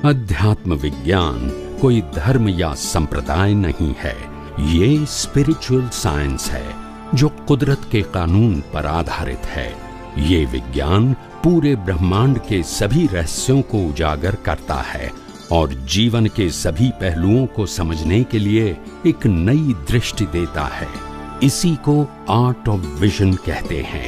अध्यात्म विज्ञान कोई धर्म या संप्रदाय नहीं है, ये स्पिरिचुअल साइंस है जो कुदरत के कानून पर आधारित है। ये विज्ञान पूरे ब्रह्मांड के सभी रहस्यों को उजागर करता है और जीवन के सभी पहलुओं को समझने के लिए एक नई दृष्टि देता है। इसी को आर्ट ऑफ विजन कहते हैं,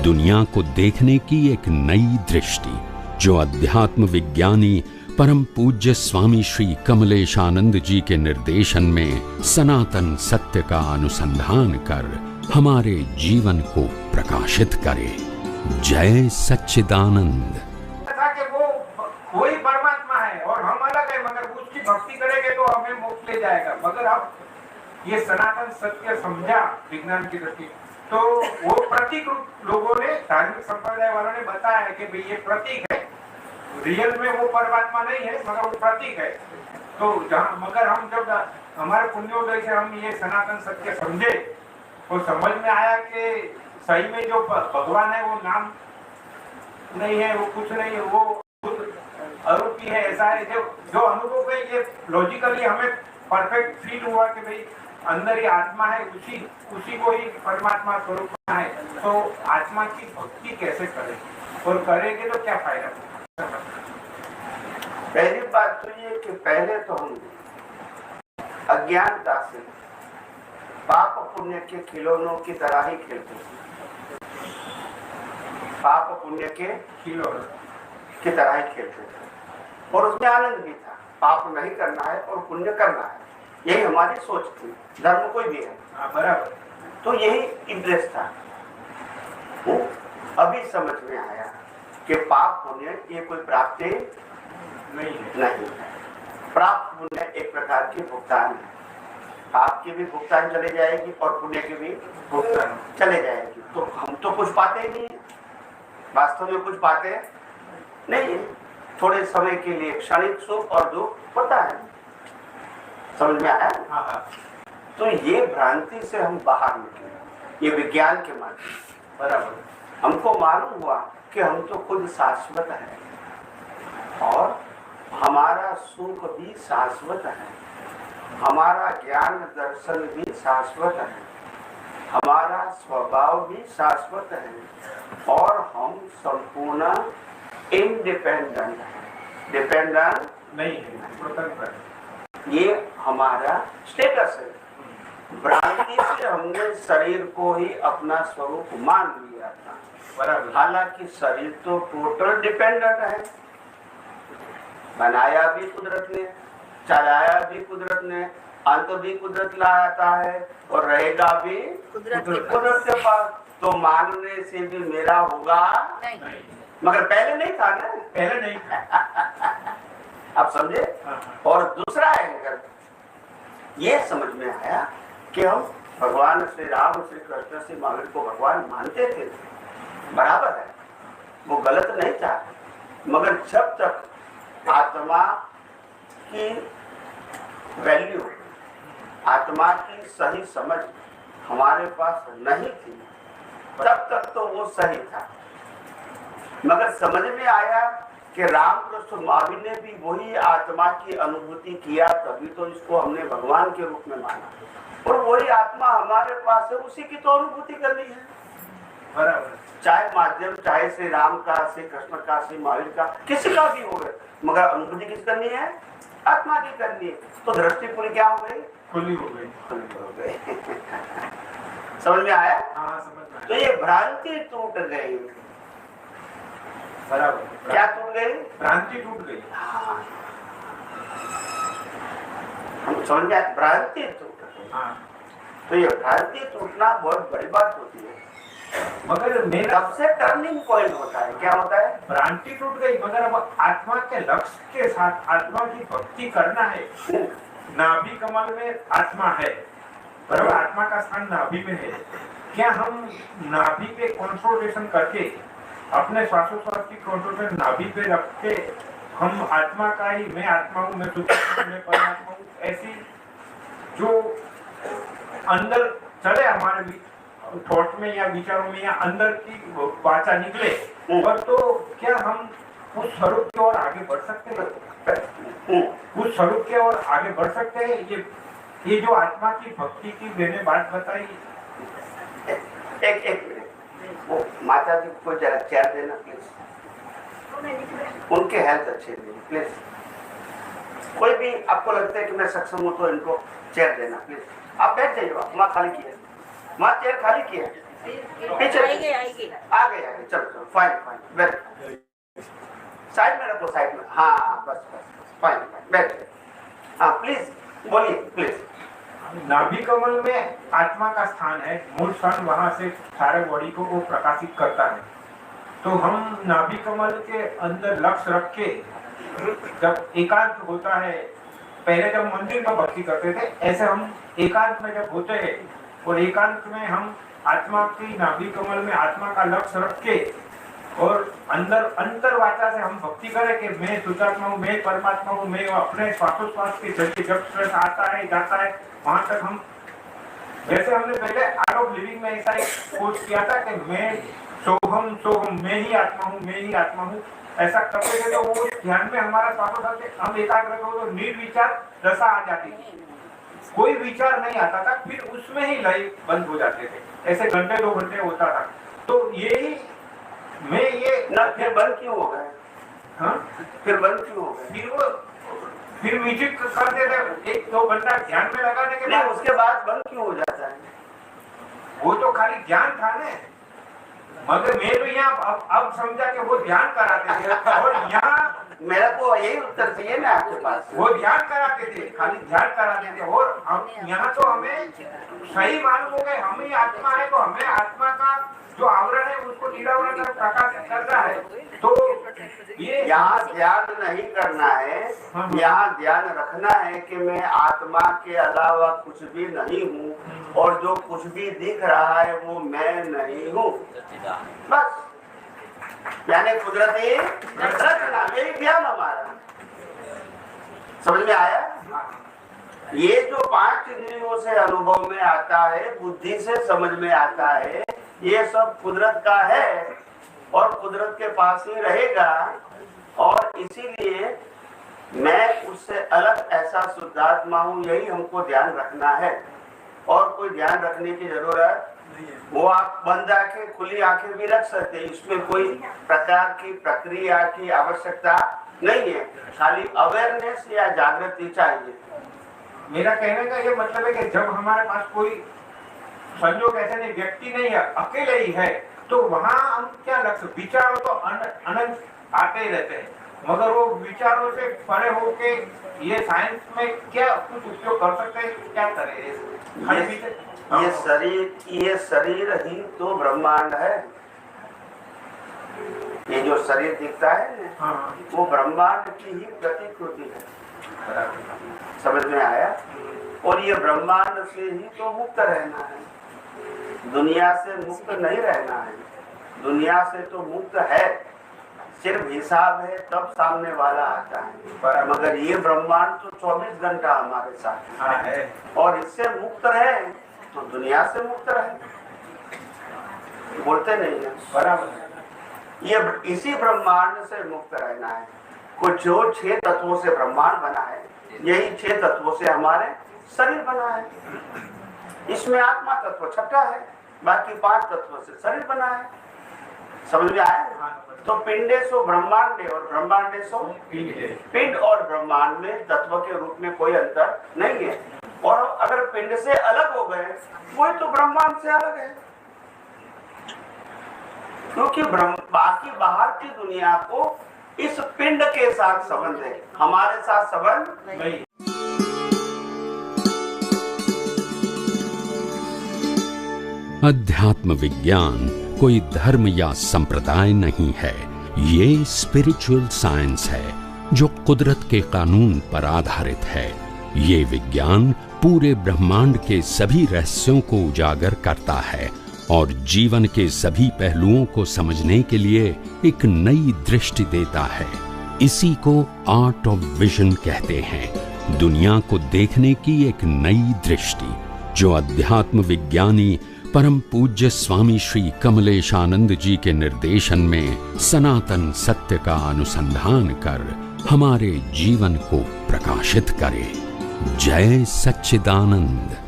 दुनिया को देखने की एक नई दृष्टि, जो अध्यात्म विज्ञानी परम पूज्य स्वामी श्री कमलेशानंद जी के निर्देशन में सनातन सत्य का अनुसंधान कर हमारे जीवन को प्रकाशित करे। जय सच्चिदानंद। कि वो वही परमात्मा है और हम अलग है, मगर उसकी भक्ति करेंगे तो हमें मोक्ष ले जाएगा। मगर अब ये सनातन सत्य समझा विज्ञान की दृष्टि, तो वो प्रतीक लोगों ने, धार्मिक संप्रदाय वालों ने बताया है कि भाई ये प्रतीक है, रियल में वो परमात्मा नहीं है मगर वो प्रतीक है। तो मगर हम जब हमारे पुण्योदय से हम ये सनातन सत्य समझे तो समझ में आया कि सही में जो भगवान है वो नाम नहीं है, वो कुछ नहीं है, वो खुद आरोपी है। ऐसा है जो अनुभव है, ये लॉजिकली हमें परफेक्ट फील हुआ कि भाई अंदर ही आत्मा है, उसी को ही परमात्मा स्वरूप है। तो आत्मा की भक्ति कैसे करें और करेंगे तो क्या फायदा? पहली बात तो ये कि पहले तो हम अज्ञानता से पाप पुण्य के खिलौनों की तरह ही खेलते थे। पाप पुण्य के खिलौनों की तरह ही खेलते थे और उसमें आनंद भी था। पाप नहीं करना है और पुण्य करना है, यही हमारी सोच थी। धर्म कोई भी है, बराबर, तो यही इंटरेस्ट था। वो अभी समझ में आया कि पाप पुण्य ये कोई प्राप्ति नहीं है। प्राप्त पुण्य एक प्रकार की भुगतान है। पाप की भी भुगतान चले जाएगी और पुण्य की भी भुगतान चले जाएगी। तो हम तो कुछ पाते नहीं है, वास्तव में कुछ पाते नहीं है। थोड़े समय के लिए क्षणिक सुख और दुख होता है, समझ में आया? तो ये भ्रांति से हम बाहर निकले, ये विज्ञान के माध्यम, बराबर। हमको मालूम हुआ कि हम तो खुद शाश्वत है और हमारा सुख भी शाश्वत है, हमारा ज्ञान दर्शन भी शाश्वत है, हमारा स्वभाव भी शाश्वत है और हम संपूर्ण इंडिपेंडेंट है, डिपेंडेंट नहीं है, स्वतंत्र। ये हमारा स्टेटस है। भ्रांति से हमने शरीर को ही अपना स्वरूप मान लिया था, बराबर। हालांकि शरीर तो टोटल डिपेंडेंट है, बनाया भी कुदरत ने, चलाया भी कुदरत ने, अंत भी कुदरत लाता है और रहेगा भी कुदरत के पास। तो मानने से भी मेरा होगा नहीं। मगर पहले नहीं था ना, पहले नहीं था। आप समझे? और दूसरा एंगल ये समझ में आया कि हम भगवान श्री राम, श्री कृष्ण, श्री महावीर को भगवान मानते थे, बराबर है, वो गलत नहीं था। मगर जब तक आत्मा की वैल्यू, आत्मा की सही समझ हमारे पास नहीं थी, तब तक तो वो सही था। मगर समझ में आया कि रामकृष्ण महावीर ने भी वही आत्मा की अनुभूति किया, तभी तो इसको हमने भगवान के रूप में माना। और वही आत्मा हमारे पास है, उसी की तो अनुभूति करनी है, बराबर। चाहे माध्यम, चाहे श्री राम का, श्री कृष्ण का, श्री महावीर का, किसी का भी हो, मगर अनुभूति किस करनी है? आत्मा की करनी है। तो दृष्टि पूरी क्या हो गई? खुली हो गई, खुली हो गई। समझ में आया? हाँ, समझ में आया। तो ये भ्रांति टूट गई, बराबर। क्या टूट गई? भ्रांति टूट गई। हाँ, हम समझ में आया, भ्रांति टूट गई। हाँ। तो ये भ्रांति टूटना बहुत बड़ी बात होती है, मगर मेरा सबसे टर्निंग पॉइंट होता है। क्या होता है? भ्रांति टूट गई, मगर अब आत्मा के लक्ष्य के साथ आत्मा की भक्ति करना है। नाभि कमल में आत्मा है, बराबर, आत्मा का स्थान नाभि में है। क्या हम नाभि पे कंसंट्रेशन करके, अपने श्वासोच्छ्वास की कंसंट्रेशन नाभि पे रख के हम आत्मा का ही, मैं आत्मा हूँ, मैं शुद्ध हूँ, मैं परमात्मा हूँ, ऐसी जो अंदर चले हमारे थॉट में या विचारों में या अंदर की वाचा निकले, और तो क्या हम उस स्वरूप की ओर आगे बढ़ सकते हैं? उस स्वरूप के और आगे बढ़ सकते हैं। ये जो आत्मा की भक्ति की मैंने बात बताई। एक मिनट, वो माता जी को जरा चेयर देना प्लीज, उनके हेल्थ अच्छे नहीं प्लीज। कोई भी आपको लगता है कि मैं सक्षम हूँ तो इनको चेयर देना प्लीज। आप बैठ जाइए, वहाँ खाली किया, वहाँ चेयर खाली किया, पीछे आ गए चलो फाइन बैठ, साइड में रखो, साइड में, हाँ बस फाइन बैठ, हाँ प्लीज बोलिए प्लीज। नाभि कमल में आत्मा का स्थान है, मूल स्थान, वहां से सारे बॉडी को वो प्रकाशित करता है। तो हम नाभि कमल के अंदर लक्ष्य रख के जब एकांत होता है, पहले जब मंदिर में भक्ति करते थे, ऐसे हम एकांत में जब होते हैं और एकांत में हम आत्मा की नाभि कमल में आत्मा का लक्ष्य रख के और अंदर अंतर्वाचा से हम भक्ति करें कि मैं शुद्धात्मा हूँ, मैं परमात्मा हूँ, मैं अपने श्वासोश्वास के जरिए जब श्वास आता है जाता है वहां तक हम, जैसे हमने पहले आर्ट ऑफ लिविंग में ऐसा एक कोर्स किया था कि मैं सोहम, मैं ही आत्मा हूँ, मैं ही आत्मा हूँ, ऐसा करते थे तो वो ध्यान में हमारा श्वासोश्वास हम एकाग्र हो तो निर्विचार दशा आ जाती थी, कोई विचार नहीं आता था, फिर उसमें ही लय बंद हो जाते थे, ऐसे घंटे 2 घंटे होता था। तो यही मैं ये ना फिर बंद क्यों हो गए? हाँ फिर बंद क्यों हो गए? फिर म्यूजिक करते थे 1-2 घंटा ध्यान में लगाने के बाद, उसके बाद बंद क्यों हो जाता है? वो तो खाली ज्ञान था ना, मगर मैं तो यहाँ अब समझा कि वो ध्यान कराते थे और यहाँ मेरा को यही उत्तर चाहिए ना आपके पास। वो ध्यान कराते थे, खाली ध्यान कराते थे और हम यहाँ तो हमें सही मालूम हो गए हम ही आत्मा है, तो हमें आत्मा का जो आवरण है उसको निरावरण कर प्रकाशित कर रहा है। तो ये यहाँ ध्यान नहीं करना है, यहाँ ध्यान रखना है कि मैं आत्मा के अलावा कुछ भी नहीं हूँ और जो कुछ भी दिख रहा है वो मैं नहीं हूँ, बस। यानी कुदरती रचना, यही ध्यान हमारा। समझ में आया? ये जो 5 इंद्रियों से अनुभव में आता है, बुद्धि से समझ में आता है, ये सब कुदरत का है और कुदरत के पास ही रहेगा। और इसीलिए मैं उससे अलग ऐसा शुद्धात्मा हूँ, यही हमको ध्यान रखना है और कोई ध्यान रखने की जरूरत वो आप बंद आंखें खुली आंखें भी रख सकते हैं, इसमें कोई प्रकार की प्रक्रिया की आवश्यकता नहीं है, खाली अवेयरनेस या जागृति चाहिए। मेरा कहने का ये मतलब है कि जब हमारे पास कोई संयोग ऐसे नहीं, व्यक्ति नहीं है, अकेले ही है, तो वहाँ हम क्या लक्ष्य, विचारों तो अनंत आते ही रहते हैं, मगर वो विचारों से परे होके ये साइंस में क्या कुछ उपयोग कर सकते हैं, क्या करें? ये शरीर ही तो ब्रह्मांड है। ये जो शरीर दिखता है हाँ। वो ब्रह्मांड की ही प्रतिकृति है। समझ में आया? और ये ब्रह्मांड से ही तो मुक्त रहना है, दुनिया से मुक्त नहीं रहना है। दुनिया से तो मुक्त है, सिर्फ हिसाब है तब सामने वाला आता है, मगर ये ब्रह्मांड तो 24 घंटा हमारे साथ है और इससे मुक्त रहे तो दुनिया से मुक्त रहे। बोलते नहीं है बराबर। ये इसी ब्रह्मांड से मुक्त रहना है। कुछ जो 6 तत्वों से ब्रह्मांड बना है, यही 6 तत्वों से हमारे शरीर बना है। इसमें आत्मा तत्व छठा है, बाकी 5 तत्वों से शरीर बना है। समझ में आया? तो पिंडेशो ब्रह्मांडे और ब्रह्मांडेशो पिंड और ब्रह्मांड में तत्व के रूप में कोई अंतर नहीं है। और अगर पिंड से अलग हो गए वही तो ब्रह्मांड से अलग है, क्योंकि बाकी बाहर की दुनिया को इस पिंड के साथ संबंध है, हमारे साथ संबंध नहीं। अध्यात्म विज्ञान कोई धर्म या संप्रदाय नहीं है, ये स्पिरिचुअल साइंस है जो कुदरत के कानून पर आधारित है। ये विज्ञान पूरे ब्रह्मांड के सभी रहस्यों को उजागर करता है और जीवन के सभी पहलुओं को समझने के लिए एक नई दृष्टि देता है। इसी को आर्ट ऑफ विजन कहते हैं, दुनिया को देखने की एक नई दृष्टि, जो अध्यात्म विज्ञानी परम पूज्य स्वामी श्री कमलेशानंद जी के निर्देशन में सनातन सत्य का अनुसंधान कर हमारे जीवन को प्रकाशित करे। जय सच्चिदानंद।